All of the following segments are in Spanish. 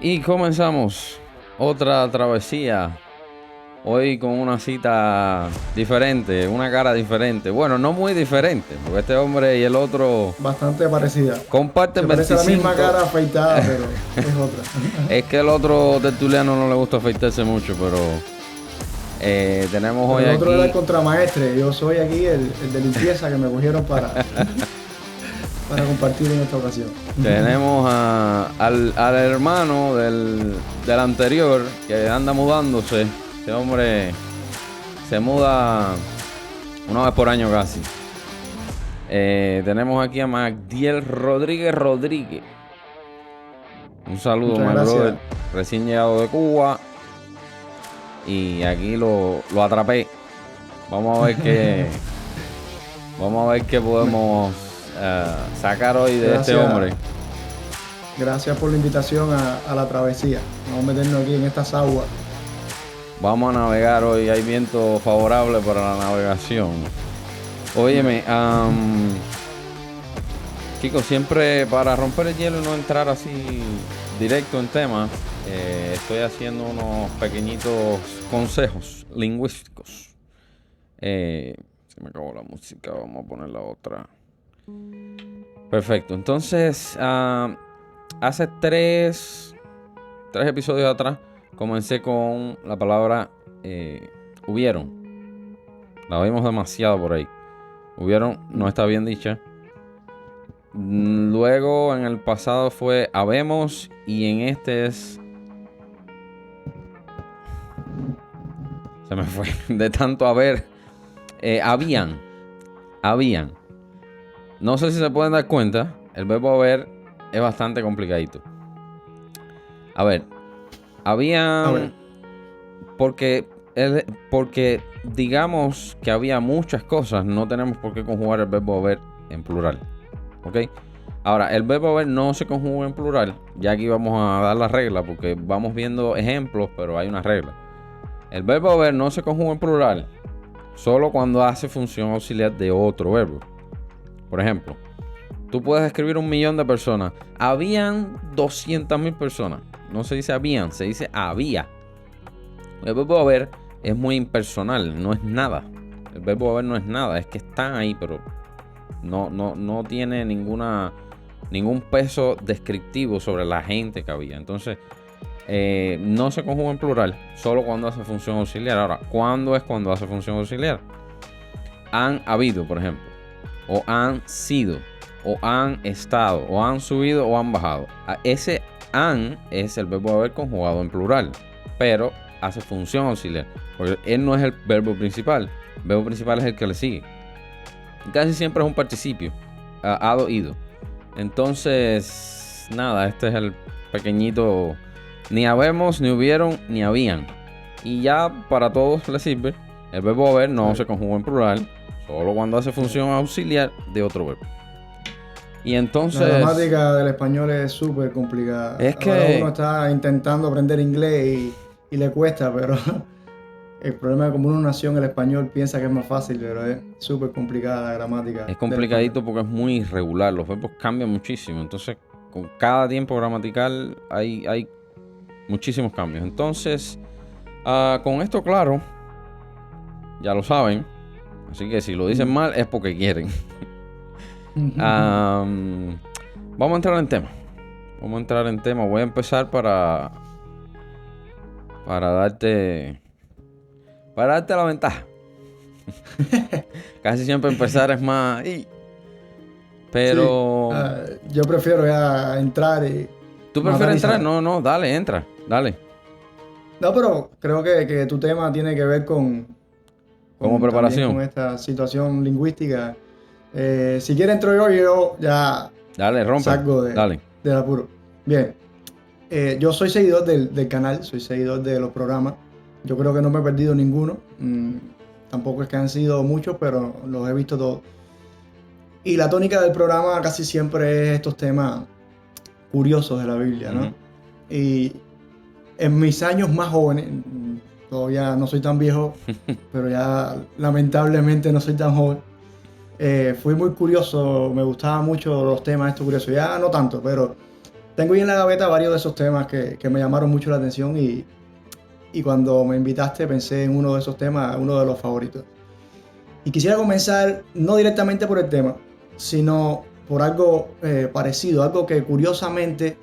Y comenzamos otra travesía. Hoy con una cita diferente, una cara diferente. Bueno, no muy diferente, porque este hombre y el otro Bastante parecida. comparten Se parece a la 25. misma cara afeitada, pero es otra. Es que el otro tertuliano no le gusta afeitarse mucho, pero tenemos Pero hoy el otro era el aquí. contramaestre. Yo soy aquí el de limpieza que me cogieron para compartir en esta ocasión. Tenemos al hermano del anterior que anda mudándose. Este hombre se muda una vez por año casi. Tenemos aquí a Magdiel Rodríguez. Un saludo, Muchas my gracias. brother. Recién llegado de Cuba. Y aquí lo atrapé. Vamos a ver qué podemos sacar hoy de este Gracias. hombre. Gracias por la invitación a la travesía. Vamos a meternos aquí en estas aguas. Vamos a navegar hoy. Hay viento favorable para la navegación. Óyeme, chicos, siempre para romper el hielo y no entrar así directo en tema, estoy haciendo unos pequeñitos consejos lingüísticos. Se me acabó la música, vamos a poner la otra. Perfecto, entonces, hace tres episodios atrás comencé con la palabra hubieron. La vimos demasiado por ahí. Hubieron no está bien dicha. Luego en el pasado fue habemos y en este es... Se me fue de tanto haber. Habían. No sé si se pueden dar cuenta, el verbo haber es bastante complicadito. A ver, habían... A ver. Porque digamos que había muchas cosas, no tenemos por qué conjugar el verbo haber en plural. ¿Ok? Ahora, el verbo haber no se conjuga en plural. Ya aquí vamos a dar la regla porque vamos viendo ejemplos, pero hay una regla. El verbo haber no se conjuga en plural solo cuando hace función auxiliar de otro verbo. Por ejemplo, tú puedes escribir 1.000.000 de personas. Habían 200.000 personas. No se dice habían, se dice había. El verbo haber es muy impersonal, no es nada. El verbo haber no es nada, es que están ahí, pero no tiene ningún peso descriptivo sobre la gente que había. Entonces, no se conjuga en plural, solo cuando hace función auxiliar. Ahora, ¿cuándo es cuando hace función auxiliar? Han habido, por ejemplo, o han sido, o han estado, o han subido, o han bajado. Ese han es el verbo haber conjugado en plural, pero hace función auxiliar, porque él no es el verbo principal. El verbo principal es el que le sigue. Casi siempre es un participio, hado, ido. Entonces, nada, este es el pequeñito. Ni habemos, ni hubieron, ni habían. Y ya para todos les sirve. El verbo haber no se conjuga en plural, solo cuando hace función auxiliar de otro verbo. Y entonces... La gramática del español es súper complicada. Es Ahora que... uno está intentando aprender inglés y le cuesta, pero el problema es que como uno nació en el español piensa que es más fácil, pero es súper complicada la gramática. Es complicadito porque es muy irregular, los verbos cambian muchísimo, entonces con cada tiempo gramatical hay muchísimos cambios. Entonces, con esto claro, ya lo saben, así que si lo dicen mal es porque quieren. Vamos a entrar en tema. Voy a empezar para darte la ventaja. Casi siempre empezar es más... Pero... Sí. Yo prefiero ya entrar y... ¿Tú prefieres entrar? No, dale, entra, dale. No, pero creo que tu tema tiene que ver con Preparación. Con esta situación lingüística. Si quieres entro yo ya Dale, rompe. salgo Dale. del apuro. Bien, yo soy seguidor del canal, soy seguidor de los programas. Yo creo que no me he perdido ninguno. Tampoco es que han sido muchos, pero los he visto todos. Y la tónica del programa casi siempre es estos temas curiosos de la Biblia, ¿no? Y en mis años más jóvenes, todavía no soy tan viejo, pero ya lamentablemente no soy tan joven, fui muy curioso, me gustaban mucho los temas estos curiosos, ya no tanto, pero tengo ahí en la gaveta varios de esos temas que me llamaron mucho la atención y cuando me invitaste pensé en uno de esos temas, uno de los favoritos. Y quisiera comenzar no directamente por el tema, sino por algo parecido, algo que curiosamente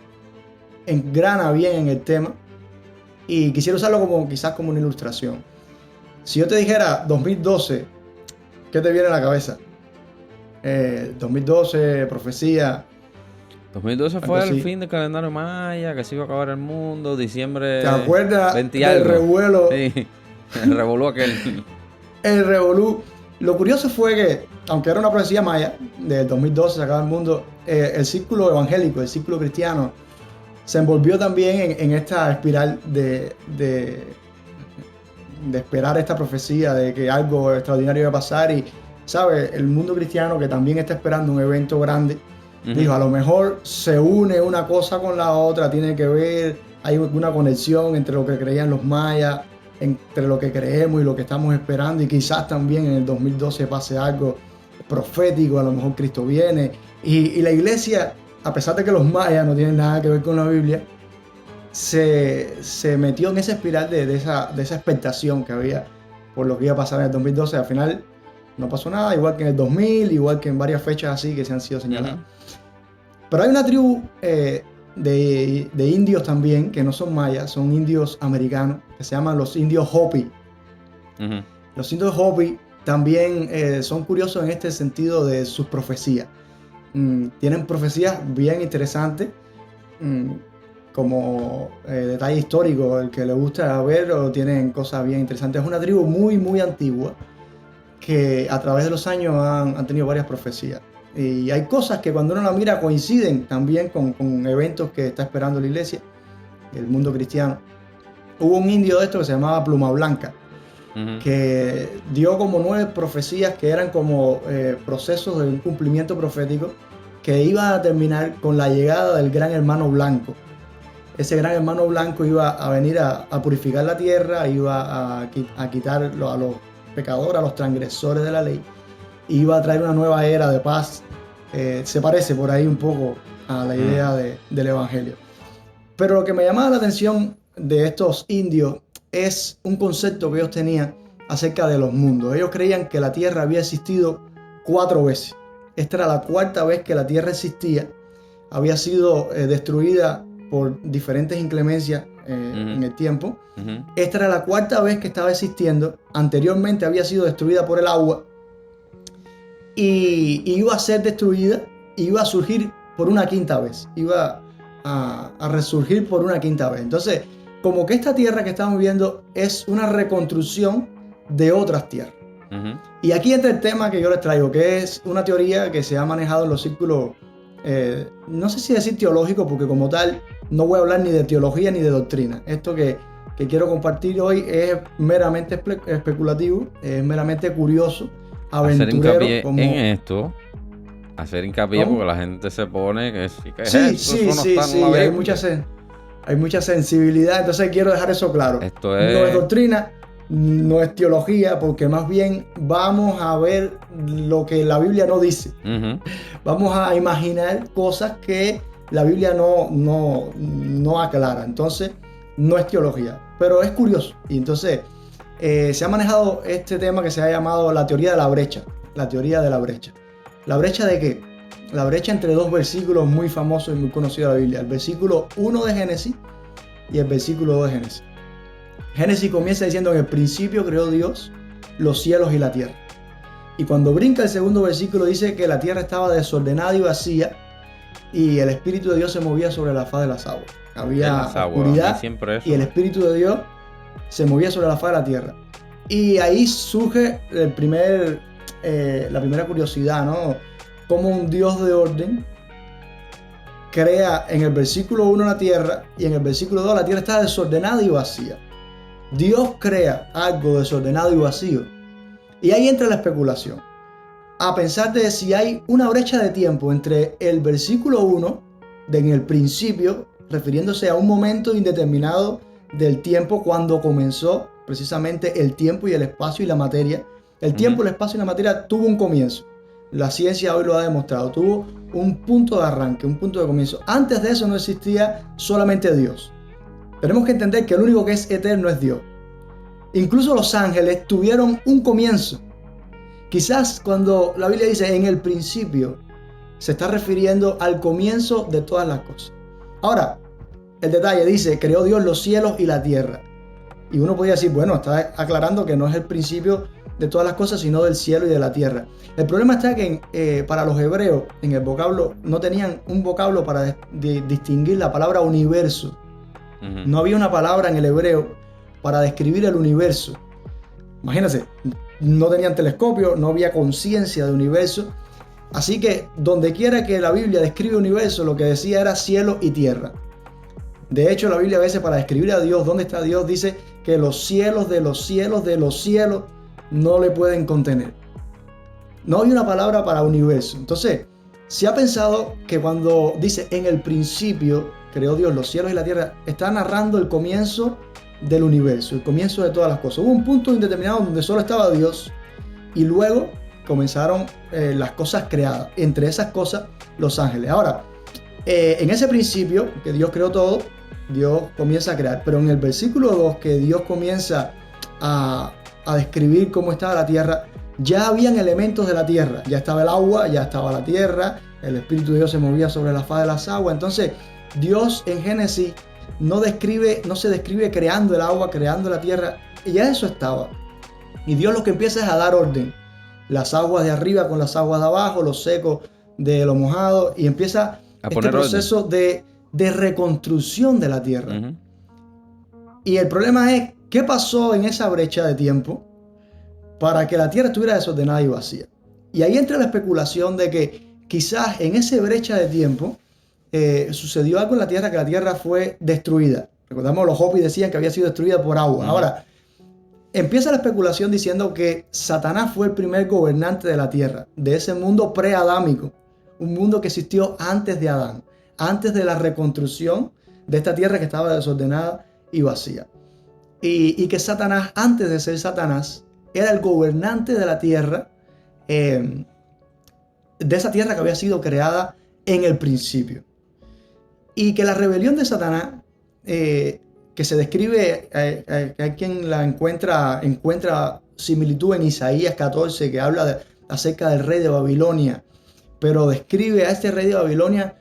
engrana bien en el tema y quisiera usarlo quizás como una ilustración. Si yo te dijera 2012, ¿qué te viene a la cabeza? 2012, profecía. 2012 fue el fin del calendario maya, que se iba a acabar el mundo, diciembre. ¿Te acuerdas 20 del revuelo? Sí, el revolú aquel. El revolú. Lo curioso fue que, aunque era una profecía maya, del 2012 se acaba el mundo, el círculo evangélico, el círculo cristiano, se envolvió también en esta espiral de esperar esta profecía, de que algo extraordinario iba a pasar y, ¿sabes? El mundo cristiano que también está esperando un evento grande, dijo, a lo mejor se une una cosa con la otra, tiene que ver, hay una conexión entre lo que creían los mayas, entre lo que creemos y lo que estamos esperando, y quizás también en el 2012 pase algo profético, a lo mejor Cristo viene, y la iglesia, a pesar de que los mayas no tienen nada que ver con la Biblia, se metió en esa espiral de esa expectación que había por lo que iba a pasar en el 2012. Al final no pasó nada, igual que en el 2000, igual que en varias fechas así que se han sido señaladas. Pero hay una tribu de indios también, que no son mayas, son indios americanos, que se llaman los indios Hopi. Los indios Hopi también son curiosos en este sentido de sus profecías. Tienen profecías bien interesantes, como detalle histórico, el que le gusta ver, o tienen cosas bien interesantes. Es una tribu muy, muy antigua, que a través de los años han tenido varias profecías. Y hay cosas que cuando uno la mira coinciden también con eventos que está esperando la iglesia, el mundo cristiano. Hubo un indio de esto que se llamaba Pluma Blanca, que dio como 9 profecías que eran como procesos de un cumplimiento profético que iba a terminar con la llegada del gran hermano blanco. Ese gran hermano blanco iba a venir a purificar la tierra, iba a quitar a los pecadores, a los transgresores de la ley, iba a traer una nueva era de paz. Se parece por ahí un poco a la idea del evangelio. Pero lo que me llamaba la atención de estos indios es un concepto que ellos tenían acerca de los mundos. Ellos creían que la tierra había existido 4 veces. Esta era la 4ª vez que la tierra existía. Había sido destruida por diferentes inclemencias en el tiempo. Esta era la 4ª vez que estaba existiendo. Anteriormente había sido destruida por el agua. Y iba a ser destruida, iba a surgir por una 5ª vez. Iba a resurgir por una 5ª vez. Entonces, como que esta tierra que estamos viendo es una reconstrucción de otras tierras. Y aquí entra el tema que yo les traigo, que es una teoría que se ha manejado en los círculos, no sé si decir teológico, porque como tal no voy a hablar ni de teología ni de doctrina. Esto que quiero compartir hoy es meramente especulativo, es meramente curioso, aventurero. Hacer hincapié en esto, hacer hincapié porque la gente se pone que sí, hay mucha sensibilidad, entonces quiero dejar eso claro. Esto no es doctrina, no es teología, porque más bien vamos a ver lo que la Biblia no dice. Vamos a imaginar cosas que la Biblia no aclara. Entonces, no es teología, pero es curioso. Y entonces, se ha manejado este tema que se ha llamado la teoría de la brecha. La teoría de la brecha. ¿La brecha de qué? La brecha entre 2 versículos muy famosos y muy conocidos de la Biblia. El versículo 1 de Génesis y el versículo 2 de Génesis. Génesis comienza diciendo: en el principio creó Dios los cielos y la tierra. Y cuando brinca el segundo versículo dice que la tierra estaba desordenada y vacía y el Espíritu de Dios se movía sobre la faz de las aguas. Había oscuridad y el Espíritu de Dios se movía sobre la faz de la tierra. Y ahí surge la primera curiosidad, ¿no? Cómo un Dios de orden crea en el versículo 1 la tierra y en el versículo 2 la tierra está desordenada y vacía. Dios crea algo desordenado y vacío. Y ahí entra la especulación. A pensar de si hay una brecha de tiempo entre el versículo 1, de en el principio, refiriéndose a un momento indeterminado del tiempo cuando comenzó precisamente el tiempo y el espacio y la materia. El tiempo, el espacio y la materia tuvo un comienzo. La ciencia hoy lo ha demostrado. Tuvo un punto de arranque, un punto de comienzo. Antes de eso no existía solamente Dios. Tenemos que entender que el único que es eterno es Dios. Incluso los ángeles tuvieron un comienzo. Quizás cuando la Biblia dice en el principio, se está refiriendo al comienzo de todas las cosas. Ahora, el detalle dice, creó Dios los cielos y la tierra. Y uno podría decir, bueno, está aclarando que no es el principio de todas las cosas, sino del cielo y de la tierra. El problema está que para los hebreos, en el vocablo, no tenían un vocablo para distinguir la palabra universo. No había una palabra en el hebreo para describir el universo. Imagínense, no tenían telescopio, no había conciencia de universo. Así que donde quiera que la Biblia describe universo, lo que decía era cielo y tierra. De hecho, la Biblia a veces para describir a Dios, ¿dónde está Dios? Dice que los cielos de los cielos de los cielos no le pueden contener. No hay una palabra para universo. Entonces, se ha pensado que cuando dice en el principio creó Dios los cielos y la tierra, está narrando el comienzo del universo, el comienzo de todas las cosas. Hubo un punto indeterminado donde solo estaba Dios y luego comenzaron las cosas creadas. Entre esas cosas, los ángeles. Ahora, en ese principio que Dios creó todo, Dios comienza a crear. Pero en el versículo 2, que Dios comienza a describir cómo estaba la tierra, ya habían elementos de la tierra. Ya estaba el agua, ya estaba la tierra, el Espíritu de Dios se movía sobre la faz de las aguas. Entonces, Dios en Génesis no se describe creando el agua, creando la tierra. Ya eso estaba. Y Dios lo que empieza es a dar orden. Las aguas de arriba con las aguas de abajo, lo seco de lo mojado. Y empieza este proceso de reconstrucción de la tierra. Y el problema es, ¿qué pasó en esa brecha de tiempo para que la tierra estuviera desordenada y vacía? Y ahí entra la especulación de que quizás en esa brecha de tiempo sucedió algo en la tierra, que la tierra fue destruida. Recordamos, los Hopis decían que había sido destruida por agua. Ahora, empieza la especulación diciendo que Satanás fue el primer gobernante de la tierra, de ese mundo pre-adámico, un mundo que existió antes de Adán, antes de la reconstrucción de esta tierra que estaba desordenada y vacía. Y que Satanás, antes de ser Satanás, era el gobernante de la tierra, de esa tierra que había sido creada en el principio. Y que la rebelión de Satanás, que se describe, hay quien la encuentra similitud en Isaías 14, que habla acerca del rey de Babilonia, pero describe a este rey de Babilonia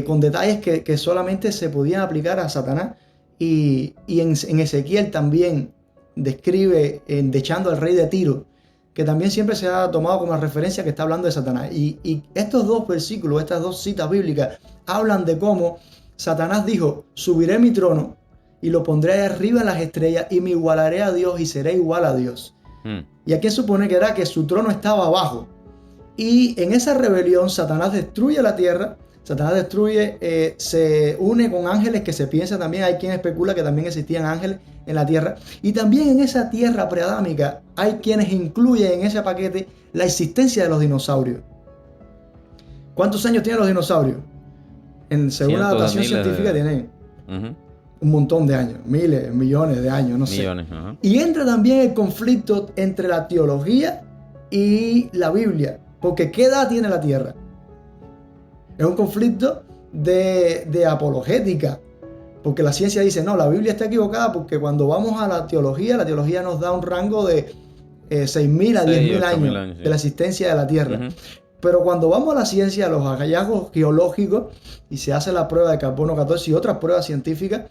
con detalles que solamente se podían aplicar a Satanás. Y en Ezequiel también describe dechando al rey de Tiro, que también siempre se ha tomado como referencia que está hablando de Satanás. Y estos dos versículos, estas dos citas bíblicas, hablan de cómo Satanás dijo: subiré mi trono y lo pondré arriba en las estrellas y me igualaré a Dios y seré igual a Dios. Y aquí supone que era que su trono estaba abajo. Y en esa rebelión Satanás destruye la tierra. Satanás destruye, se une con ángeles, que se piensa también, hay quien especula que también existían ángeles en la tierra. Y también en esa tierra preadámica hay quienes incluyen en ese paquete la existencia de los dinosaurios. ¿Cuántos años tienen los dinosaurios? Según la datación científica tienen un montón de años, miles, millones de años, no sé. Y entra también el conflicto entre la teología y la Biblia, porque ¿qué edad tiene la tierra? Es un conflicto de apologética, porque la ciencia dice, no, la Biblia está equivocada, porque cuando vamos a la teología nos da un rango de 6.000 a 10.000 años de la existencia de la Tierra. Pero cuando vamos a la ciencia, a los hallazgos geológicos, y se hace la prueba de carbono 14 y otras pruebas científicas,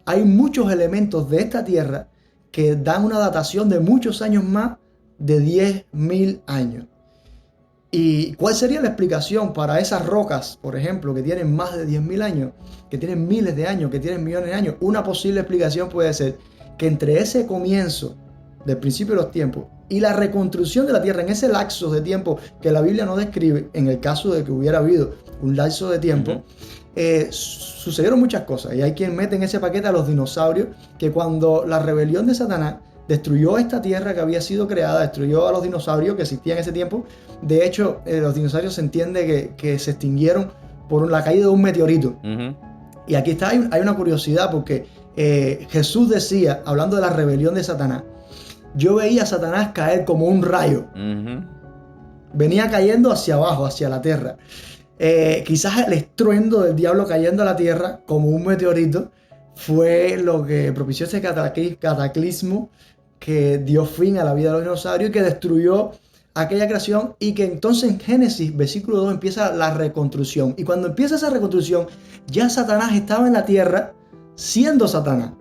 hay muchos elementos de esta Tierra que dan una datación de muchos años más de 10.000 años. ¿Y cuál sería la explicación para esas rocas, por ejemplo, que tienen más de 10.000 años, que tienen miles de años, que tienen millones de años? Una posible explicación puede ser que entre ese comienzo del principio de los tiempos y la reconstrucción de la tierra, en ese lapso de tiempo que la Biblia no describe, en el caso de que hubiera habido un lapso de tiempo, sucedieron muchas cosas. Y hay quien mete en ese paquete a los dinosaurios, que cuando la rebelión de Satanás destruyó esta tierra que había sido creada, destruyó a los dinosaurios que existían en ese tiempo. De hecho, los dinosaurios se entiende que se extinguieron por la caída de un meteorito. Y aquí está, hay una curiosidad, porque Jesús decía, hablando de la rebelión de Satanás, yo veía a Satanás caer como un rayo. Venía cayendo hacia abajo, hacia la tierra. Quizás el estruendo del diablo cayendo a la tierra como un meteorito fue lo que propició ese cataclismo que dio fin a la vida de los dinosaurios y que destruyó aquella creación, y que entonces en Génesis, versículo 2, empieza la reconstrucción. Y cuando empieza esa reconstrucción, ya Satanás estaba en la tierra siendo Satanás.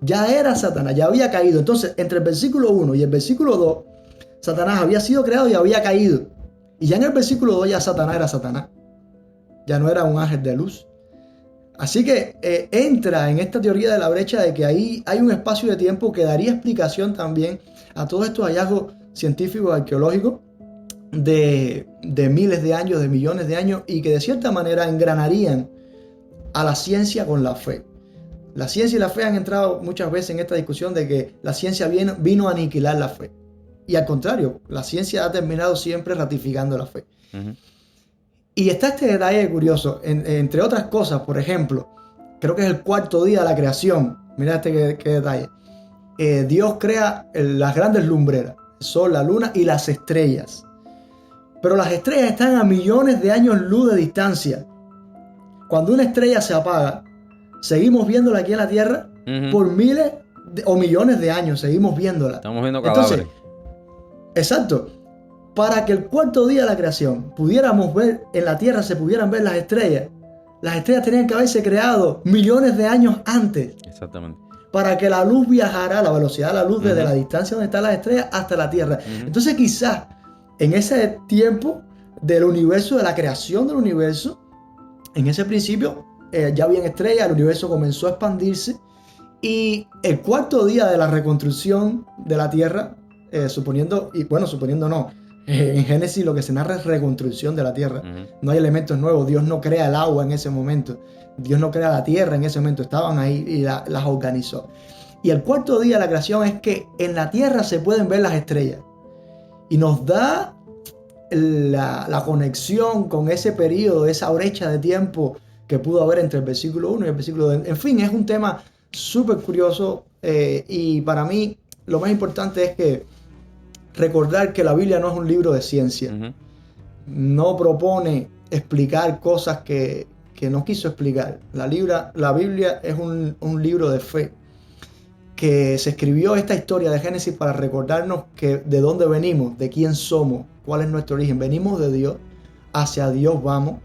Ya era Satanás, ya había caído. Entonces, entre el versículo 1 y el versículo 2, Satanás había sido creado y había caído. Y ya en el versículo 2 ya Satanás era Satanás. Ya no era un ángel de luz. Así que entra en esta teoría de la brecha de que ahí hay un espacio de tiempo que daría explicación también a todos estos hallazgos científicos, arqueológicos de miles de años, de millones de años, y que de cierta manera engranarían a la ciencia con la fe. La ciencia y la fe han entrado muchas veces en esta discusión de que la ciencia vino a aniquilar la fe. Y al contrario, la ciencia ha terminado siempre ratificando la fe. Y está este detalle curioso, entre otras cosas, por ejemplo, creo que es el cuarto día de la creación. Mira qué detalle. Dios crea las grandes lumbreras, el sol, la luna y las estrellas. Pero las estrellas están a millones de años luz de distancia. Cuando una estrella se apaga, seguimos viéndola aquí en la Tierra por miles o millones de años, seguimos viéndola. Estamos viendo cadáveres. Entonces, exacto. Para que el cuarto día de la creación pudiéramos ver, en la Tierra se pudieran ver las estrellas tenían que haberse creado millones de años antes. Exactamente. Para que la luz viajara a la velocidad de la luz desde la distancia donde están las estrellas hasta la Tierra. Entonces quizás en ese tiempo del universo, de la creación del universo, en ese principio ya habían estrellas, el universo comenzó a expandirse, y el cuarto día de la reconstrucción de la Tierra, suponiendo no, en Génesis lo que se narra es reconstrucción de la tierra. No hay elementos nuevos. Dios no crea el agua en ese momento. Dios no crea la tierra en ese momento. Estaban ahí y las organizó. Y el cuarto día de la creación es que en la tierra se pueden ver las estrellas. Y nos da la conexión con ese periodo, esa brecha de tiempo que pudo haber entre el versículo 1 y el versículo 2. En fin, es un tema súper curioso. Y para mí lo más importante es que recordar que la Biblia no es un libro de ciencia. No propone explicar cosas que no quiso explicar. La Biblia es un libro de fe, que se escribió esta historia de Génesis para recordarnos que de dónde venimos, de quién somos, cuál es nuestro origen. Venimos de Dios, hacia Dios vamos.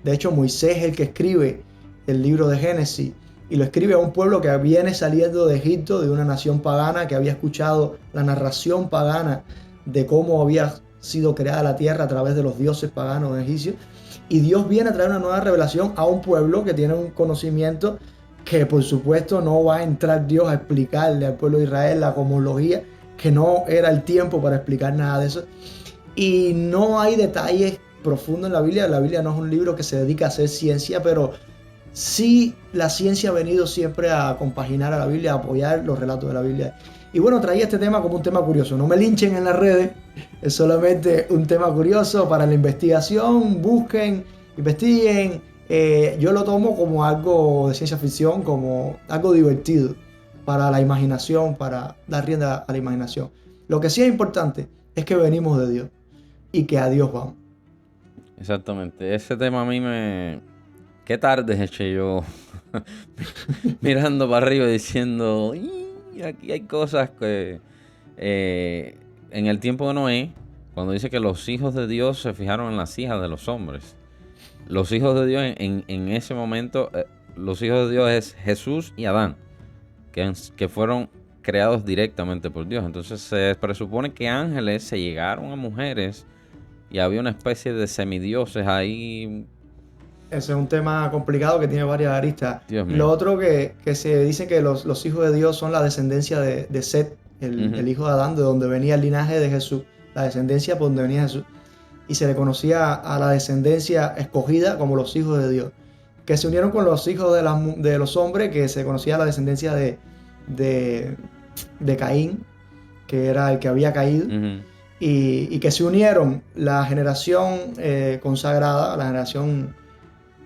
De hecho, Moisés es el que escribe el libro de Génesis, y lo escribe a un pueblo que viene saliendo de Egipto, de una nación pagana, que había escuchado la narración pagana de cómo había sido creada la tierra a través de los dioses paganos egipcios. Y Dios viene a traer una nueva revelación a un pueblo que tiene un conocimiento que, por supuesto, no va a entrar Dios a explicarle al pueblo de Israel la cosmología, que no era el tiempo para explicar nada de eso. Y no hay detalles profundos en la Biblia. La Biblia no es un libro que se dedica a hacer ciencia, pero sí la ciencia ha venido siempre a compaginar a la Biblia, a apoyar los relatos de la Biblia. Y bueno, traía este tema como un tema curioso. No me linchen en las redes, es solamente un tema curioso para la investigación. Busquen, investiguen. Yo lo tomo como algo de ciencia ficción, como algo divertido para la imaginación, para dar rienda a la imaginación. Lo que sí es importante es que venimos de Dios y que a Dios vamos. Exactamente. Ese tema a mí Qué tarde eché yo mirando para arriba diciendo... Aquí hay cosas que en el tiempo de Noé, cuando dice que los hijos de Dios se fijaron en las hijas de los hombres, los hijos de Dios en ese momento, los hijos de Dios es Jesús y Adán, que fueron creados directamente por Dios. Entonces se presupone que ángeles se llegaron a mujeres y había una especie de semidioses ahí. Ese es un tema complicado que tiene varias aristas. Lo otro que se dice que los hijos de Dios son la descendencia de Set, el hijo de Adán, de donde venía el linaje de Jesús, la descendencia por donde venía Jesús. Y se le conocía a la descendencia escogida como los hijos de Dios, que se unieron con los hijos de los hombres, que se conocía la descendencia de Caín, que era el que había caído. Y que se unieron la generación consagrada, la generación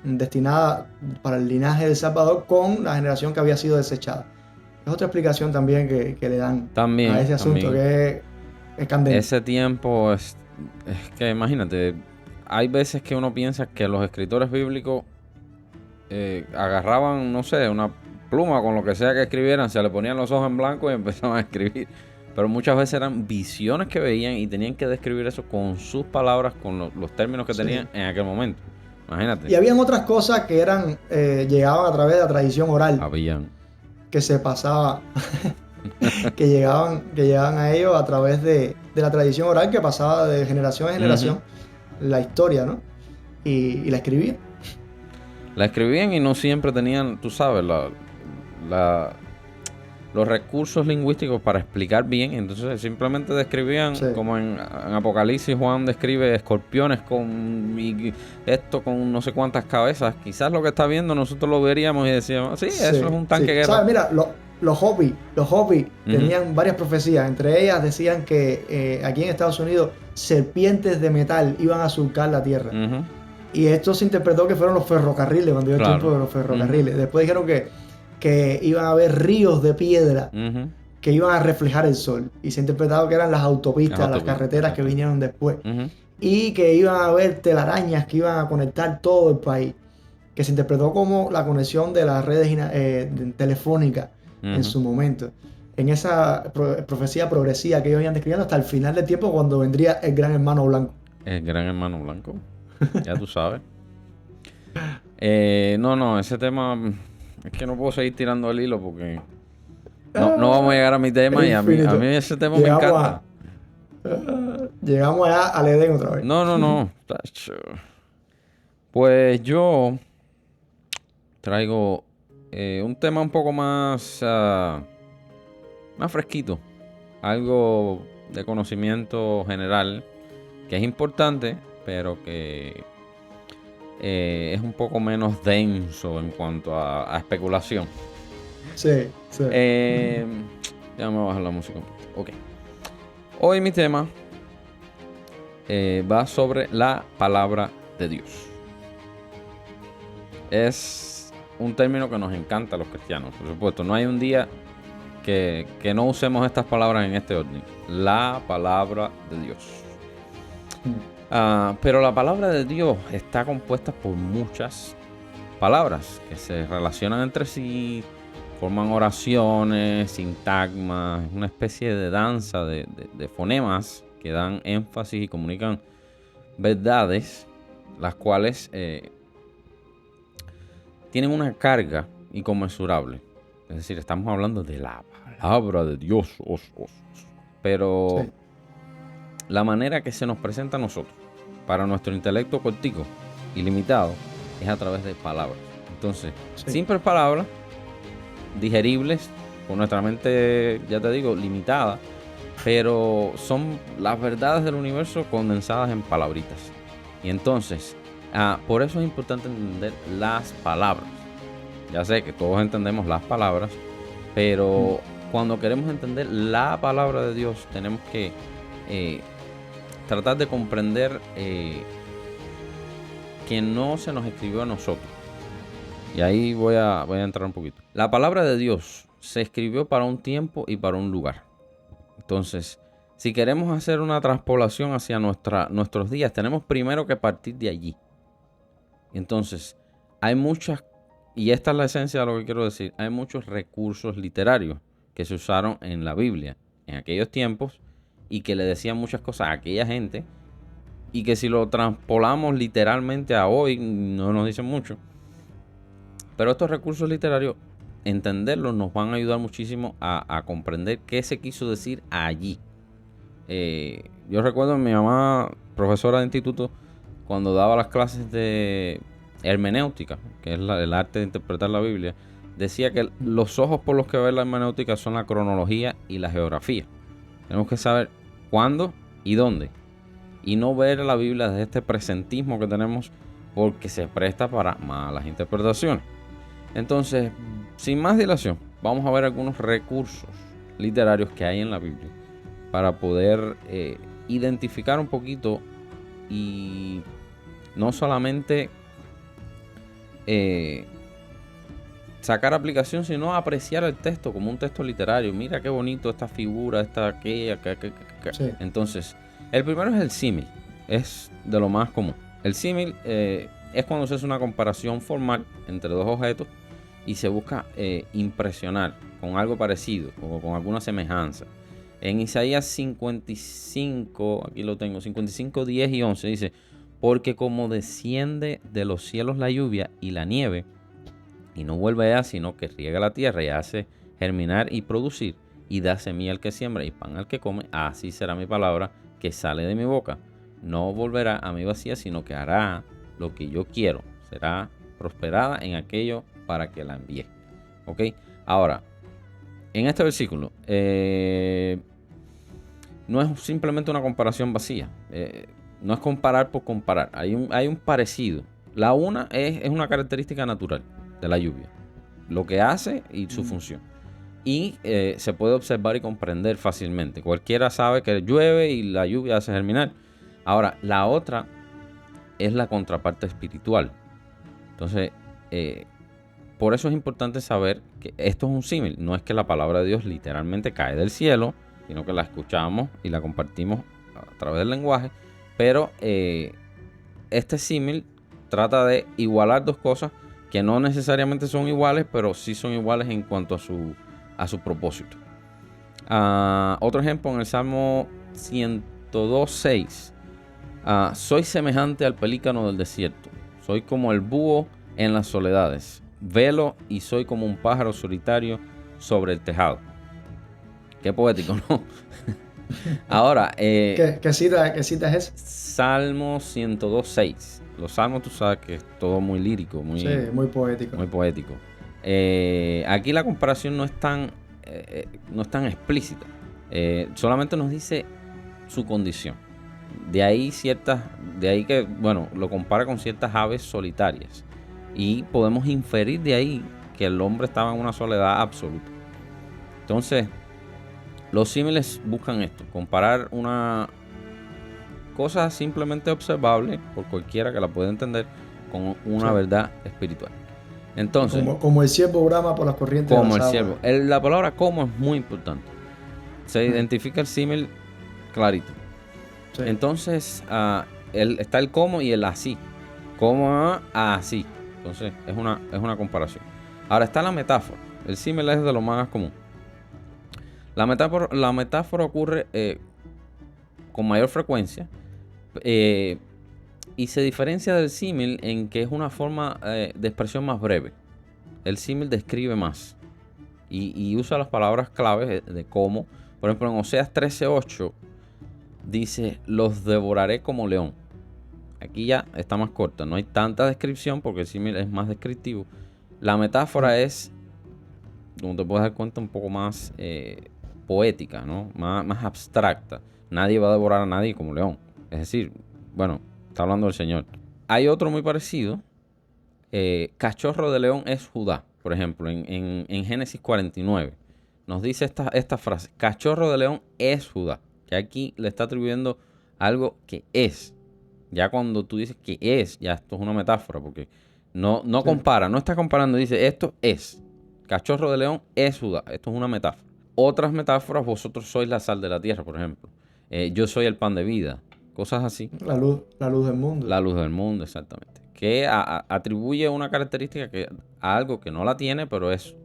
destinada para el linaje del Salvador, con la generación que había sido desechada. Es otra explicación también que le dan a ese asunto, que es candente. Ese tiempo es que imagínate, hay veces que uno piensa que los escritores bíblicos agarraban, no sé, una pluma con lo que sea que escribieran, se le ponían los ojos en blanco y empezaban a escribir. Pero muchas veces eran visiones que veían y tenían que describir eso con sus palabras, con los términos que tenían en aquel momento. Imagínate. Y habían otras cosas que eran llegaban a través de la tradición oral. Habían. Que se pasaba, que llegaban a ellos a través de la tradición oral que pasaba de generación en generación, la historia, ¿no? Y la escribían. La escribían y no siempre tenían, tú sabes, los recursos lingüísticos para explicar bien. Entonces simplemente describían, como en Apocalipsis Juan describe escorpiones con esto con no sé cuántas cabezas. Quizás lo que está viendo nosotros lo veríamos y decíamos, sí, eso es un tanque guerra. ¿Sabes? Mira, los Hopi tenían varias profecías. Entre ellas decían que aquí en Estados Unidos serpientes de metal iban a surcar la tierra. Y esto se interpretó que fueron los ferrocarriles, cuando dio el tiempo de los ferrocarriles. Después dijeron que iban a haber ríos de piedra que iban a reflejar el sol. Y se ha interpretado que eran las autopistas, las carreteras que vinieron después. Y que iban a haber telarañas que iban a conectar todo el país. Que se interpretó como la conexión de las redes telefónicas en su momento. En esa profecía progresiva que ellos iban describiendo hasta el final del tiempo, cuando vendría el gran hermano blanco. El gran hermano blanco. Ya tú sabes. No, ese tema... Es que no puedo seguir tirando el hilo porque no vamos a llegar a mi tema y a mí ese tema me encanta. Llegamos allá al Edén otra vez. No. Pues yo traigo un tema un poco más fresquito. Algo de conocimiento general que es importante, pero que es un poco menos denso en cuanto a especulación. Sí. Ya me voy a bajar la música un poquito. Ok. Hoy mi tema va sobre la palabra de Dios. Es un término que nos encanta a los cristianos, por supuesto. No hay un día que no usemos estas palabras en este orden. La palabra de Dios. Pero la palabra de Dios está compuesta por muchas palabras que se relacionan entre sí, forman oraciones, sintagmas, una especie de danza de fonemas que dan énfasis y comunican verdades, las cuales tienen una carga inconmensurable. Es decir, estamos hablando de la palabra de Dios, pero la manera que se nos presenta a nosotros, para nuestro intelecto cortico y limitado, es a través de palabras. Entonces, simples palabras, digeribles, con nuestra mente, ya te digo, limitada, pero son las verdades del universo condensadas en palabritas. Y entonces, por eso es importante entender las palabras. Ya sé que todos entendemos las palabras, pero cuando queremos entender la palabra de Dios, tenemos que tratar de comprender que no se nos escribió a nosotros. Y ahí voy a entrar un poquito. La palabra de Dios se escribió para un tiempo y para un lugar. Entonces, si queremos hacer una transpolación hacia nuestros días, tenemos primero que partir de allí. Entonces, hay muchas, y esta es la esencia de lo que quiero decir, hay muchos recursos literarios que se usaron en la Biblia en aquellos tiempos y que le decían muchas cosas a aquella gente y que si lo transpolamos literalmente a hoy no nos dicen mucho. Pero estos recursos literarios, entenderlos nos van a ayudar muchísimo a comprender qué se quiso decir allí. Yo recuerdo a mi mamá, profesora de instituto, cuando daba las clases de hermenéutica, que es el arte de interpretar la Biblia, decía que los ojos por los que ve la hermenéutica son la cronología y la geografía. Tenemos que saber cuándo y dónde. Y no ver la Biblia desde este presentismo que tenemos, porque se presta para malas interpretaciones. Entonces, sin más dilación, vamos a ver algunos recursos literarios que hay en la Biblia para poder identificar un poquito y no solamente sacar aplicación, sino apreciar el texto como un texto literario. Mira qué bonito esta figura, aquella. Sí. Entonces, el primero es el símil. Es de lo más común. El símil es cuando se hace una comparación formal entre dos objetos y se busca impresionar con algo parecido o con alguna semejanza. En Isaías 55, aquí lo tengo, 55, 10 y 11 dice: porque como desciende de los cielos la lluvia y la nieve, y no vuelve allá, sino que riega la tierra y hace germinar y producir, y da semilla al que siembra y pan al que come, así será mi palabra que sale de mi boca. No volverá a mí vacía, sino que hará lo que yo quiero. Será prosperada en aquello para que la envíe. ¿Ok? Ahora, en este versículo, no es simplemente una comparación vacía. No es comparar por comparar. Hay un parecido. La una es una característica natural de la lluvia. Lo que hace y su función. Y se puede observar y comprender fácilmente. Cualquiera sabe que llueve y la lluvia hace germinar. Ahora, la otra es la contraparte espiritual. Entonces, por eso es importante saber que esto es un símil. No es que la palabra de Dios literalmente cae del cielo, sino que la escuchamos y la compartimos a través del lenguaje. Pero este símil trata de igualar dos cosas que no necesariamente son iguales, pero sí son iguales en cuanto a su propósito. Otro ejemplo en el Salmo 102:6. Soy semejante al pelícano del desierto. Soy como el búho en las soledades. Velo y soy como un pájaro solitario sobre el tejado. Qué poético, ¿no? Ahora, ¿Qué cita es esa? Salmo 102:6. Los salmos, tú sabes que es todo muy lírico, muy, Sí, muy poético. muy poético. Aquí la comparación no es tan explícita. Solamente nos dice su condición. De ahí que, bueno, lo compara con ciertas aves solitarias. Y podemos inferir de ahí que el hombre estaba en una soledad absoluta. Entonces, los símiles buscan esto: comparar una cosa simplemente observable por cualquiera que la pueda entender con una verdad espiritual. Entonces, como el ciervo brama por las corrientes como de el las ciervo. aguas. La palabra como es muy importante. Se identifica el símil clarito. Sí. Entonces, está el como y el así. Como así. Entonces, es una comparación. Ahora está la metáfora. El símil es de lo más común. La metáfora ocurre con mayor frecuencia y se diferencia del símil en que es una forma de expresión más breve. El símil describe más y usa las palabras claves de cómo. Por ejemplo, en Oseas 13:8 dice: los devoraré como león. Aquí ya está más corta, no hay tanta descripción porque el símil es más descriptivo. La metáfora es, como te puedes dar cuenta, un poco más poética, ¿no? Más abstracta. Nadie va a devorar a nadie como león. Es decir, bueno, está hablando del Señor. Hay otro muy parecido. Cachorro de león es Judá. Por ejemplo, en Génesis 49 nos dice esta frase: cachorro de león es Judá. Que aquí le está atribuyendo algo que es. Ya cuando tú dices que es, ya esto es una metáfora, porque no compara, no está comparando, dice esto es. Cachorro de león es Judá. Esto es una metáfora. Otras metáforas: vosotros sois la sal de la tierra, por ejemplo. Yo soy el pan de vida. Cosas así. La luz del mundo. La luz del mundo, exactamente. Que atribuye una característica a algo que no la tiene, pero es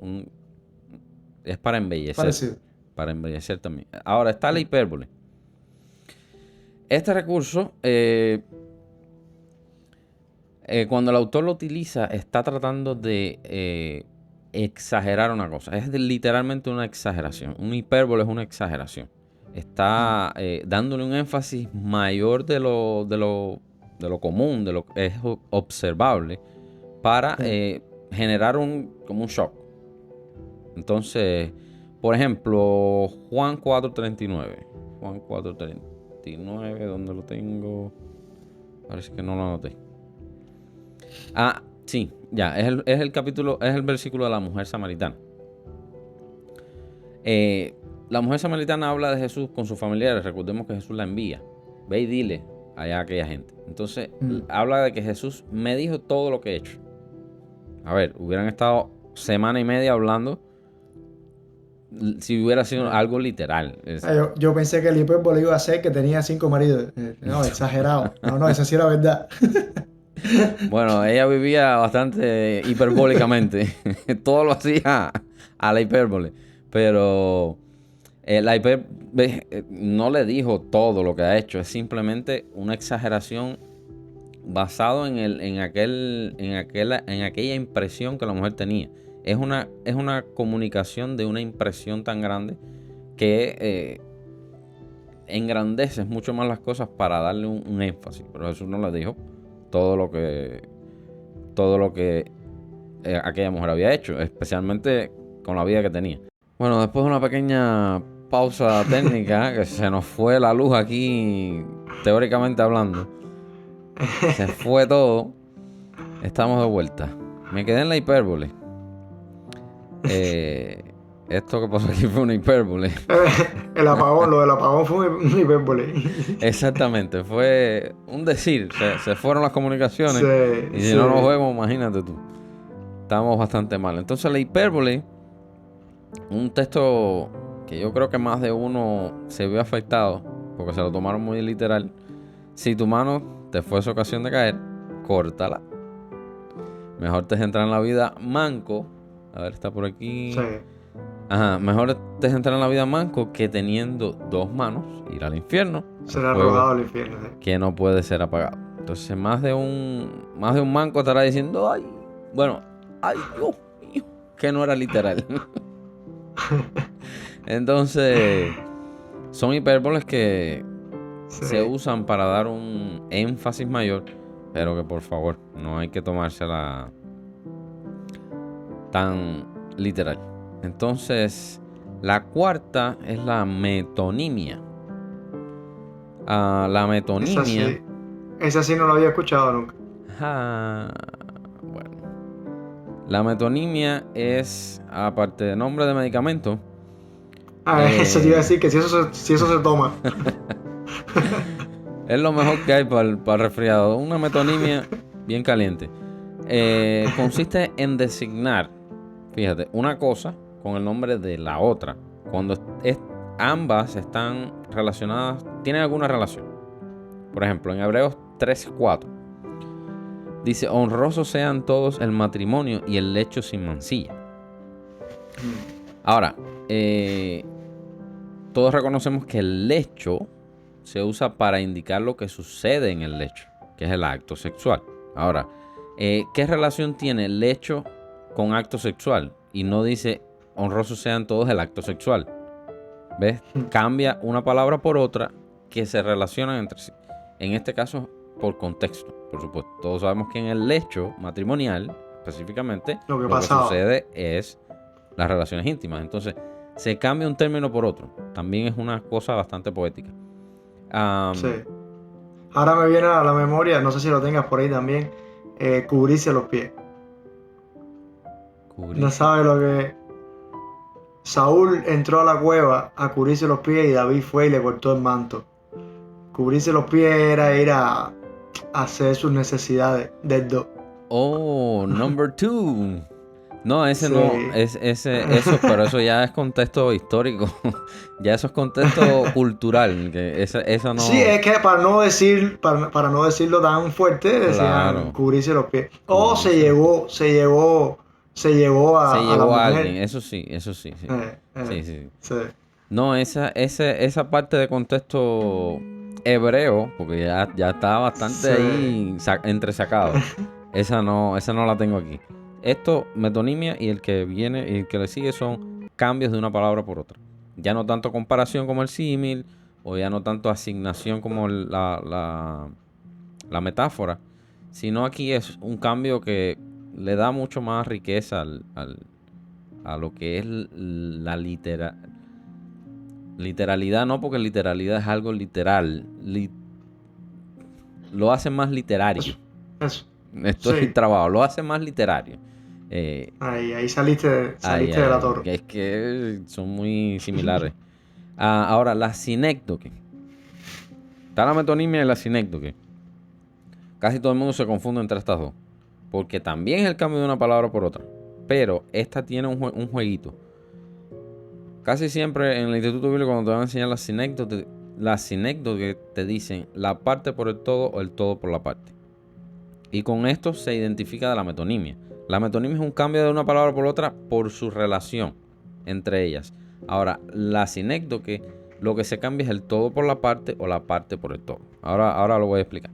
para embellecer. Parecido. Para embellecer también. Ahora está la hipérbole. Este recurso, cuando el autor lo utiliza, está tratando de exagerar una cosa. Es literalmente una exageración. Un hipérbole es una exageración. Está dándole un énfasis mayor de lo común, de lo que es observable, para generar como un shock. Entonces, por ejemplo, Juan 4:39. Juan 4:39, ¿dónde lo tengo? Parece que no lo anoté. Sí, ya, es el capítulo, es el versículo de la mujer samaritana. La mujer samaritana habla de Jesús con sus familiares. Recordemos que Jesús la envía. Ve y dile allá a aquella gente. Entonces, habla de que Jesús me dijo todo lo que he hecho. A ver, hubieran estado semana y media hablando si hubiera sido algo literal. Yo pensé que el hipérbole iba a ser que tenía 5 maridos. No, exagerado. No, esa sí era verdad. Bueno, ella vivía bastante hiperbólicamente. Todo lo hacía a la hipérbole. Pero la hipérbole no le dijo todo lo que ha hecho. Es simplemente una exageración basado en aquella impresión que la mujer tenía. Es una comunicación de una impresión tan grande que engrandeces mucho más las cosas para darle un énfasis. Pero Jesús no le dijo todo lo que aquella mujer había hecho, especialmente con la vida que tenía. Bueno, después de una pequeña pausa técnica, que se nos fue la luz aquí, teóricamente hablando, se fue todo, estamos de vuelta. Me quedé en la hipérbole. Esto que pasó aquí fue una hipérbole. Lo del apagón fue una hipérbole. Exactamente, fue un decir. Se fueron las comunicaciones. Sí, y si no nos vemos, imagínate tú. Estamos bastante mal. Entonces la hipérbole, un texto que yo creo que más de uno se vio afectado, porque se lo tomaron muy literal. Si tu mano te fuese ocasión de caer, córtala. Mejor te es entrar en la vida manco. A ver, está por aquí. Sí. Ajá, mejor te es entrar en la vida manco que teniendo 2 manos ir al infierno. Será arrojado al infierno. ¿Sí? Que no puede ser apagado. Entonces más de un manco estará diciendo, ay, Dios mío, que no era literal. Entonces son hipérboles que se usan para dar un énfasis mayor, pero que por favor no hay que tomársela tan literal. Entonces la cuarta es la metonimia. La metonimia. Esa sí no la había escuchado nunca. Bueno. La metonimia es, aparte de nombre de medicamento. Eso te iba a decir que si eso se toma. Es lo mejor que hay para el resfriado. Una metonimia bien caliente. Consiste en designar, fíjate, una cosa con el nombre de la otra. Cuando ambas están relacionadas, tienen alguna relación. Por ejemplo, en Hebreos 13:4 dice: honrosos sean todos el matrimonio y el lecho sin mancilla. Ahora, todos reconocemos que el lecho se usa para indicar lo que sucede en el lecho, que es el acto sexual. Ahora, ¿qué relación tiene el lecho con acto sexual? Y no dice honrosos sean todos el acto sexual. ¿Ves? Cambia una palabra por otra que se relacionan entre sí. En este caso, por contexto, por supuesto. Todos sabemos que en el lecho matrimonial, específicamente, lo que sucede es las relaciones íntimas. Entonces, se cambia un término por otro. También es una cosa bastante poética. Sí. Ahora me viene a la memoria, no sé si lo tengas por ahí también, cubrirse los pies. No sabes lo que... Saúl entró a la cueva a cubrirse los pies y David fue y le cortó el manto. Cubrirse los pies era ir a hacer sus necesidades del do. Oh, number 2. No, ese sí. No, eso, pero eso ya es contexto histórico. Ya eso es contexto cultural. Que eso no... Sí, es que para no decirlo tan fuerte, decían cubrirse los pies. O se llevó a la mujer. Alguien, eso sí. Sí. No, esa parte de contexto hebreo, porque ya está bastante ahí entresacado. Esa no la tengo aquí. Esto, metonimia, y el que viene y el que le sigue son cambios de una palabra por otra. Ya no tanto comparación como el símil, o ya no tanto asignación como la metáfora, sino aquí es un cambio que le da mucho más riqueza a lo que es la literalidad, no, porque literalidad es algo literal. Lo hace más literario. Eso. Estoy trabado, lo hace más literario. Ahí saliste de la torre. Es que son muy similares. Ahora, la sinécdoque. Está la metonimia y la sinécdoque. Casi todo el mundo se confunde entre estas dos, porque también es el cambio de una palabra por otra, pero esta tiene un jueguito. Casi siempre en el Instituto Bíblico, cuando te van a enseñar las sinécdoques te dicen la parte por el todo o el todo por la parte. Y con esto se identifica de la metonimia. La metonimia es un cambio de una palabra por otra por su relación entre ellas. Ahora, la sinécdoque, lo que se cambia es el todo por la parte o la parte por el todo. Ahora lo voy a explicar.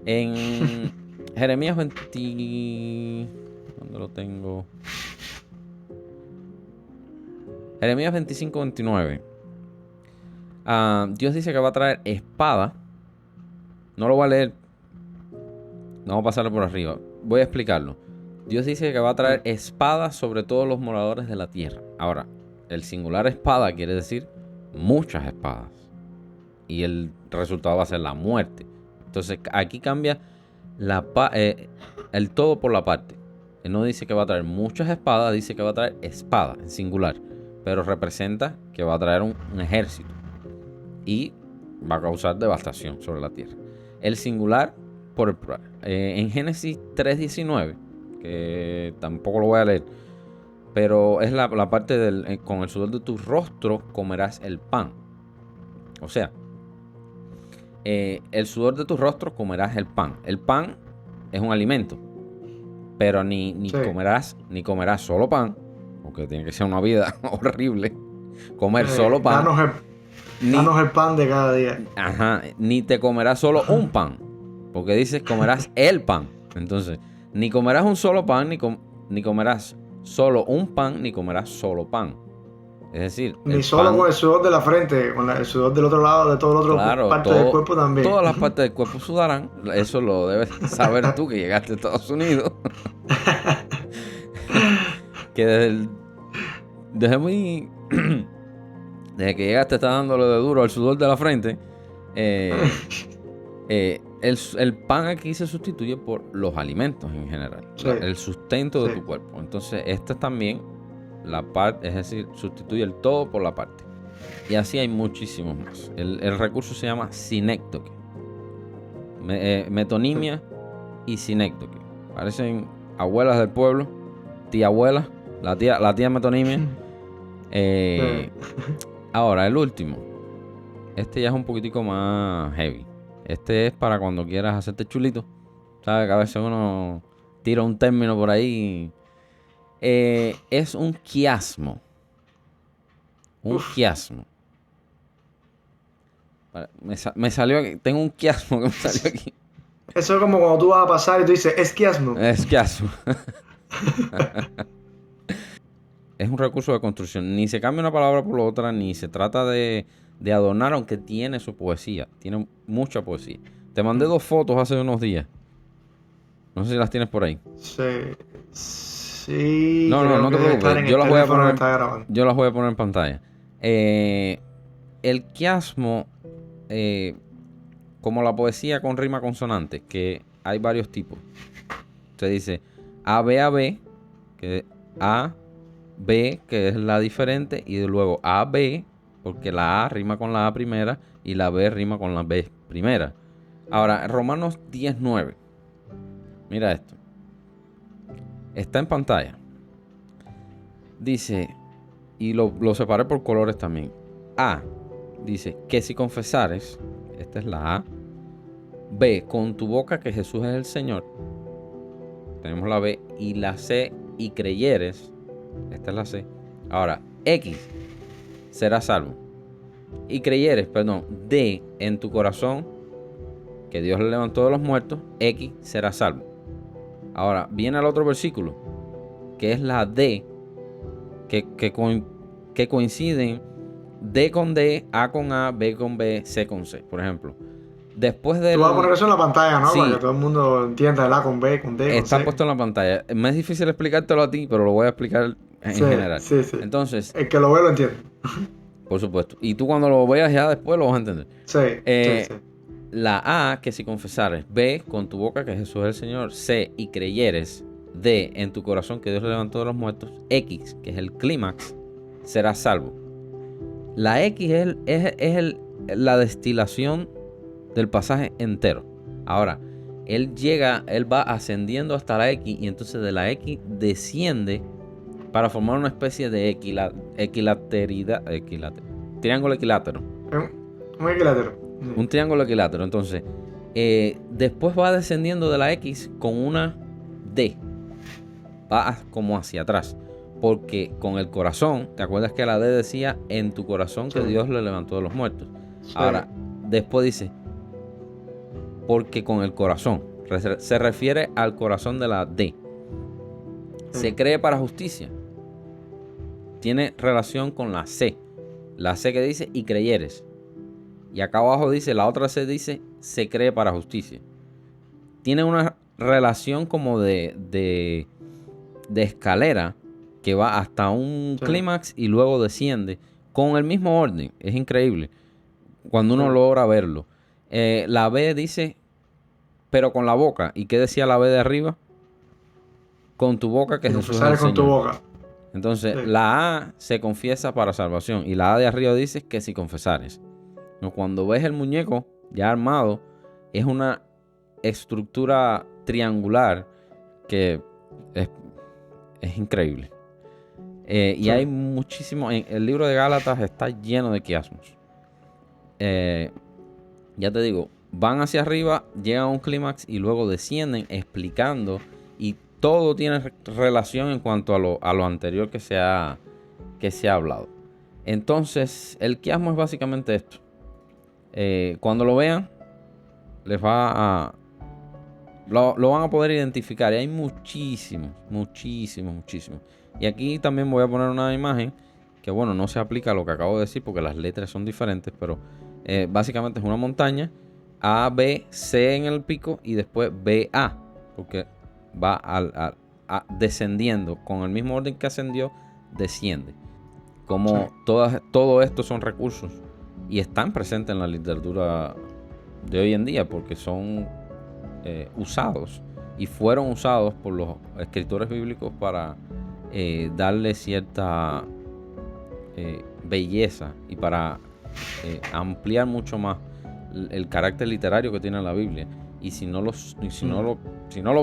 En Jeremías 20... ¿Dónde lo tengo? Jeremías 25, 29. Dios dice que va a traer espada. No lo voy a leer. No vamos a pasarlo por arriba. Voy a explicarlo. Dios dice que va a traer espada sobre todos los moradores de la tierra. Ahora, el singular espada quiere decir muchas espadas. Y el resultado va a ser la muerte. Entonces, aquí cambia el todo por la parte. Él no dice que va a traer muchas espadas, dice que va a traer espada en singular. Pero representa que va a traer un ejército. Y va a causar devastación sobre la tierra. El singular por el plural. En Génesis 3:19, que tampoco lo voy a leer, pero es la parte del con el sudor de tu rostro comerás el pan. O sea, el sudor de tu rostro comerás el pan. El pan es un alimento, pero ni comerás solo pan, porque tiene que ser una vida horrible comer solo pan. Danos el pan de cada día. Ajá, ni te comerás solo un pan, porque dices comerás el pan. Entonces, ni comerás un solo pan, ni comerás solo un pan, ni comerás solo pan. Es decir, ni solo pan, con el sudor de la frente, con el sudor del otro lado, de todo el otro, claro, parte del cuerpo también. Todas las partes del cuerpo sudarán. Eso lo debes saber tú que llegaste a Estados Unidos. Que desde que llegaste está dándole de duro al sudor de la frente. El pan aquí se sustituye por los alimentos en general, sí, el sustento de tu cuerpo. Entonces esta es también la parte, es decir, sustituye el todo por la parte. Y así hay muchísimos más. El recurso se llama sinécdoque, metonimia y sinécdoque. Parecen abuelas del pueblo, tía abuela, la tía metonimia. Ahora el último, este ya es un poquitico más heavy. Este es para cuando quieras hacerte chulito. ¿Sabes? Que a veces uno tira un término por ahí. Es un quiasmo. Un quiasmo. Me salió aquí. Tengo un quiasmo que me salió aquí. Eso es como cuando tú vas a pasar y tú dices, es quiasmo. Es quiasmo. Es un recurso de construcción. Ni se cambia una palabra por la otra, ni se trata de adornar, aunque tiene su poesía. Tiene mucha poesía. Te mandé 2 fotos hace unos días. No sé si las tienes por ahí. Sí. No te preocupes. Yo las voy a poner en pantalla. El quiasmo, como la poesía con rima consonante, que hay varios tipos. Se dice AB, que A, B, que es la diferente, y luego AB, porque la A rima con la A primera y la B rima con la B primera. Ahora, Romanos 10:9. Mira esto. Está en pantalla. Dice, y lo separé por colores también. A, dice, que si confesares, esta es la A. B, con tu boca que Jesús es el Señor. Tenemos la B. Y la C, y creyeres. Esta es la C. Ahora, X, serás salvo. Y creyeres, D, en tu corazón, que Dios le levantó de los muertos, X, serás salvo. Ahora, viene el otro versículo, que es la D, que coinciden D con D, A con A, B con B, C con C. Por ejemplo, después de... Tú vas a poner eso en la pantalla, ¿no? Sí. Para que todo el mundo entienda el A con B, con D, con C. Está puesto en la pantalla. Me es difícil explicártelo a ti, pero lo voy a explicar en general. Sí. Entonces, el que lo ve lo entiende. Por supuesto. Y tú cuando lo veas ya después lo vas a entender. Sí. La A, que si confesares. B, con tu boca que Jesús es el Señor. C, y creyeres. D, en tu corazón que Dios le levantó de los muertos. X, que es el clímax, serás salvo. La X es la destilación del pasaje entero. Ahora, él va ascendiendo hasta la X y entonces de la X desciende para formar una especie de triángulo equilátero. Un equilátero. Sí. Un triángulo equilátero. Entonces, después va descendiendo de la X con una D. Va como hacia atrás. Porque con el corazón, ¿te acuerdas que la D decía en tu corazón que Dios le levantó de los muertos? Sí. Ahora, después dice, porque con el corazón, se refiere al corazón de la D. Sí. Se cree para justicia. Tiene relación con la C. La C que dice y creyeres. Y acá abajo dice, la otra C dice, se cree para justicia. Tiene una relación como de escalera que va hasta un clímax y luego desciende con el mismo orden. Es increíble cuando uno logra verlo. La B dice, pero con la boca. ¿Y qué decía la B de arriba? Con tu boca que Jesús es el con Señor. Tu boca. Entonces, la A se confiesa para salvación. Y la A de arriba dice que si confesares. Cuando ves el muñeco ya armado, es una estructura triangular que es increíble. Y hay muchísimo. El libro de Gálatas está lleno de quiasmos. Ya te digo, van hacia arriba, llegan a un clímax y luego descienden explicando. Y todo tiene relación en cuanto a lo anterior que se ha hablado. Entonces, el quiasmo es básicamente esto. Cuando lo vean, les va a. Lo van a poder identificar. Y hay muchísimos. Y aquí también voy a poner una imagen que, bueno, no se aplica a lo que acabo de decir porque las letras son diferentes, pero básicamente es una montaña, A, B, C en el pico y después B, A, porque va descendiendo. Con el mismo orden que ascendió, desciende. Como todo esto son recursos y están presentes en la literatura de hoy en día porque son usados y fueron usados por los escritores bíblicos para darle cierta belleza y para ampliar mucho más el carácter literario que tiene la Biblia. Y si no lo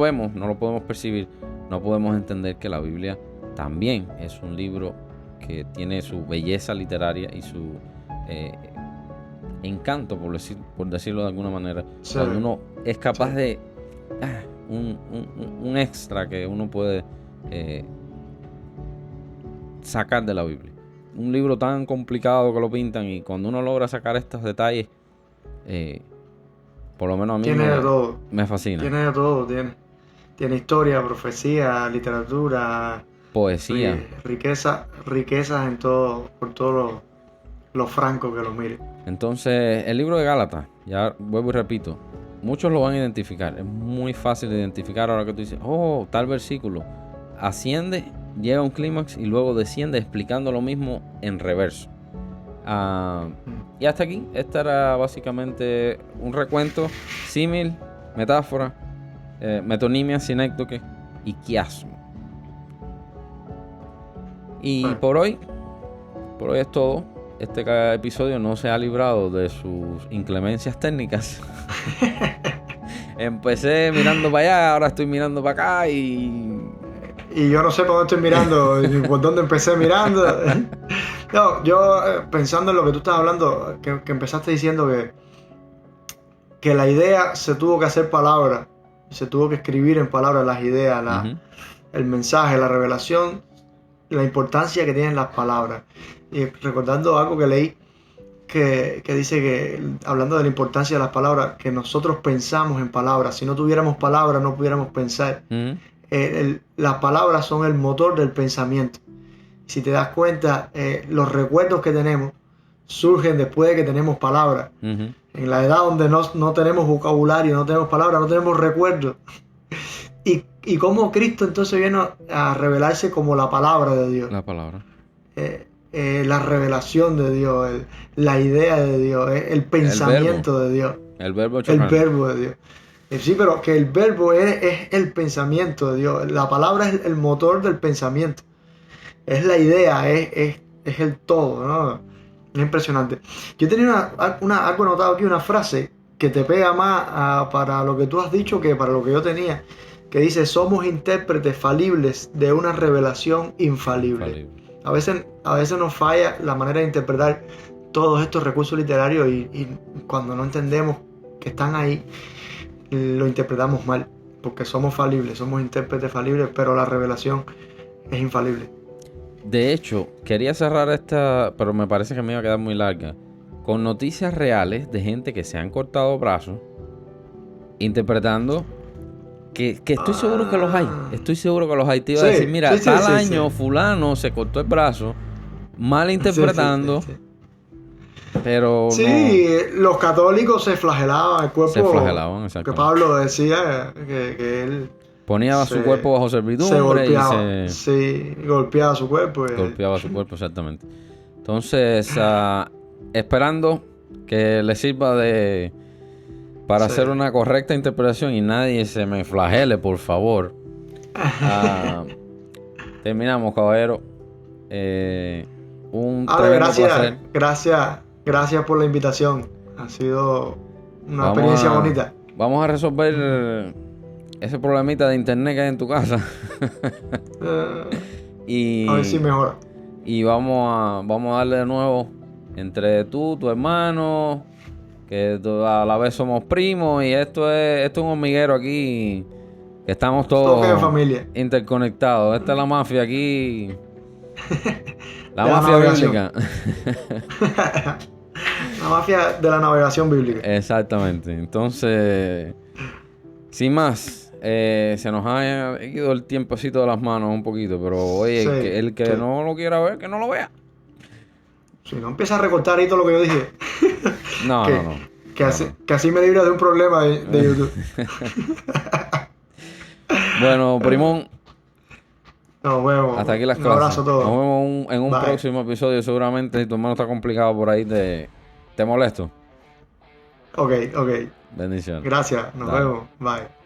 vemos, no lo podemos percibir, no podemos entender que la Biblia también es un libro que tiene su belleza literaria y su encanto, por decirlo de alguna manera. Sí. Cuando uno es capaz de un extra que uno puede sacar de la Biblia. Un libro tan complicado que lo pintan, y cuando uno logra sacar estos detalles, por lo menos a mí me fascina. Tiene de todo, tiene historia, profecía, literatura, poesía, riquezas en todo, por todos los francos que lo miren. Entonces, el libro de Gálatas, ya vuelvo y repito, muchos lo van a identificar. Es muy fácil de identificar ahora que tú dices, tal versículo asciende, llega a un clímax y luego desciende explicando lo mismo en reverso. Y hasta aquí, este era básicamente un recuento, símil, metáfora, metonimia, sinécdoque y quiasmo. Y por hoy es todo. Este episodio no se ha librado de sus inclemencias técnicas. Empecé mirando para allá, ahora estoy mirando para acá y yo no sé por dónde estoy mirando, ni por dónde empecé mirando. No, yo pensando en lo que tú estás hablando, que empezaste diciendo que la idea se tuvo que hacer palabra, se tuvo que escribir en palabras las ideas, el mensaje, la revelación, la importancia que tienen las palabras. Y recordando algo que leí, que dice que, hablando de la importancia de las palabras, que nosotros pensamos en palabras. Si no tuviéramos palabras, no pudiéramos pensar. Las palabras son el motor del pensamiento. Si te das cuenta, los recuerdos que tenemos surgen después de que tenemos palabras. En la edad donde no tenemos vocabulario, no tenemos palabras, no tenemos recuerdos. Y cómo Cristo entonces viene a revelarse como la palabra de Dios. La palabra. La revelación de Dios, la idea de Dios, el pensamiento de Dios. El verbo de Dios. Sí, pero que el verbo es el pensamiento de Dios. La palabra es el motor del pensamiento. Es la idea, es el todo, ¿no? Es impresionante. Yo tenía algo anotado aquí, una frase que te pega más para lo que tú has dicho que para lo que yo tenía. que dice: somos intérpretes falibles de una revelación infalible. Infalible. A veces nos falla la manera de interpretar todos estos recursos literarios y cuando no entendemos que están ahí, lo interpretamos mal, porque somos falibles, somos intérpretes falibles, pero la revelación es infalible. De hecho, quería cerrar esta, pero me parece que me iba a quedar muy larga, con noticias reales de gente que se han cortado brazos, interpretando que estoy seguro que los hay. Estoy seguro que los hay. Te iba a decir, mira, tal año fulano se cortó el brazo, mal interpretando, pero sí, no. los católicos se flagelaban el cuerpo. Se flagelaban, Que exactamente. Pablo decía que él Ponía su cuerpo bajo se servidumbre golpeaba, y sí, golpeaba su cuerpo. golpeaba su cuerpo, exactamente. Entonces, esperando que le sirva para hacer una correcta interpretación y nadie se me flagele, por favor. Terminamos, caballero. Un tremendo placer. Gracias por la invitación. Ha sido una experiencia bonita. Vamos a resolver ese problemita de internet que hay en tu casa. A ver si mejora. Y vamos a darle de nuevo entre tú, tu hermano, que a la vez somos primos, y esto es un hormiguero aquí, que estamos todos en familia. interconectados. Esta es la mafia aquí. La mafia bíblica. La mafia de la navegación bíblica. Exactamente. Entonces, sin más, se nos ha ido el tiempecito de las manos un poquito, pero oye, el que no lo quiera ver, que no lo vea. Si no empieza a recortar ahí todo lo que yo dije. No. Que así me libra de un problema de YouTube. Bueno, primón. Nos vemos. Hasta aquí las un clases. Abrazo a todos. Nos vemos en un próximo episodio seguramente. Si tu hermano está complicado por ahí, te molesto. Ok. Bendiciones. Gracias. Nos vemos. Bye.